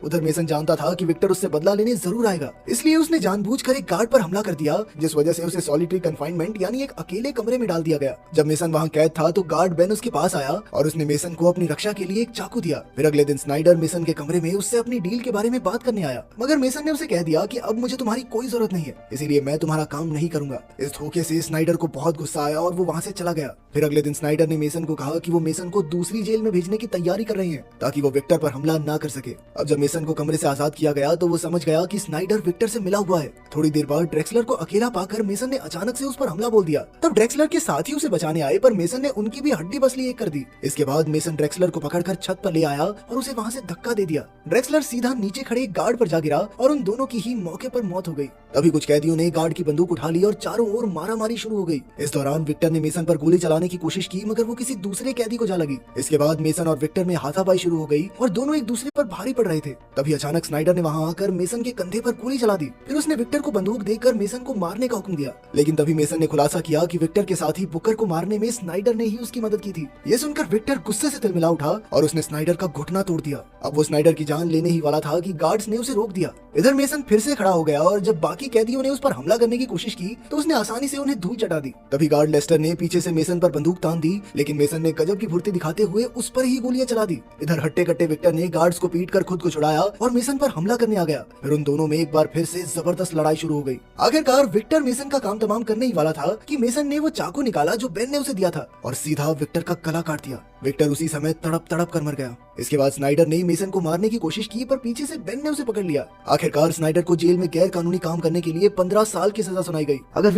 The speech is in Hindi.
उधर मेसन जानता था कि विक्टर उससे बदला लेने जरूर आएगा, इसलिए उसने जानबूझकर एक गार्ड पर हमला कर दिया, जिस वजह से उसे सॉलिटरी कन्फाइनमेंट यानी एक अकेले कमरे में डाल दिया गया। जब मेसन वहाँ कैद था तो गार्ड बेन उसके पास आया और उसने मेसन को अपनी रक्षा के लिए एक चाकू दिया। फिर अगले दिन स्नाइडर मेसन के कमरे में उससे अपनी डील के बारे में बात करने आया, मगर मेसन ने उसे कह दिया कि अब मुझे तुम्हारी कोई जरूरत नहीं है, इसीलिए मैं तुम्हारा काम नहीं करूंगा। इस धोखे से स्नाइडर को बहुत गुस्सा आया और वो वहाँ से चला गया। फिर अगले दिन स्नाइडर ने मेसन को कहा कि वो मेसन को दूसरी जेल में भेजने की तैयारी कर रहे हैं ताकि वो विक्टर पर हमला ना कर सके। अब जब मेसन को कमरे से आजाद किया गया तो वो समझ गया कि स्नाइडर विक्टर से मिला हुआ है। थोड़ी देर बाद ड्रेक्सलर को अकेला पाकर मेसन ने अचानक से उस पर हमला बोल दिया। तब ड्रेक्सलर के साथी उसे बचाने आए, पर मेसन ने उनकी भी हड्डी बसली एक कर दी। इसके बाद मेसन ड्रेक्सलर को पकड़कर छत पर ले आया और उसे वहाँ से धक्का दे दिया। ड्रेक्सलर सीधा नीचे खड़े एक गार्ड पर जा गिरा और उन दोनों की ही मौके पर मौत हो गई। तभी कुछ कैदियों ने गार्ड की बंदूक उठा ली और चारों ओर मारामारी शुरू हो गई। इस दौरान विक्टर ने मेसन पर गोली चलाने की कोशिश की, मगर वो किसी दूसरे कैदी को जा लगी। इसके बाद मेसन और विक्टर में हाथापाई शुरू हो गई और दोनों एक दूसरे पर भारी पड़ रहे थे। तभी अचानक स्नाइडर ने वहाँ आकर मेसन के कंधे पर गोली चला दी। फिर उसने विक्टर को बंदूक देकर मेसन को मारने का हुक्म दिया, लेकिन तभी मेसन ने खुलासा किया कि विक्टर के साथी बुकर को मारने में स्नाइडर ने ही उसकी मदद की थी। ये सुनकर विक्टर गुस्से से तिलमिला उठा और उसने स्नाइडर का घुटना तोड़ दिया। अब वो स्नाइडर की जान लेने ही वाला था कि गार्ड्स ने उसे रोक दिया। इधर मेसन फिर से खड़ा हो गया और जब बाकी कैदियों ने उस पर हमला करने की कोशिश की तो उसने आसानी से उन्हें धूल चटा दी। तभी गार्ड लेस्टर ने पीछे से मेसन पर बंदूक तान दी, लेकिन मेसन ने गजब की फुर्ती दिखाते हुए उस पर ही गोलियां चला दी। इधर हट्टे कट्टे विक्टर ने गार्ड्स को पीटकर खुद को छुड़ाया और मेसन पर हमला करने आ गया। फिर उन दोनों में एक बार फिर से जबरदस्त लड़ाई शुरू हो गई। आखिरकार विक्टर मेसन का काम तमाम करने ही वाला था कि मेसन ने वो चाकू निकाला जो बेन ने उसे दिया था और सीधा विक्टर का गला काट दिया। विक्टर उसी समय तड़प तड़प कर मर गया। इसके बाद स्नाइडर ने मेसन को मारने की कोशिश की, पर पीछे से बेन ने उसे पकड़ लिया। आखिरकार स्नाइडर को जेल में गैर कानूनी काम करने के लिए 15 साल की सजा सुनाई गई। अगर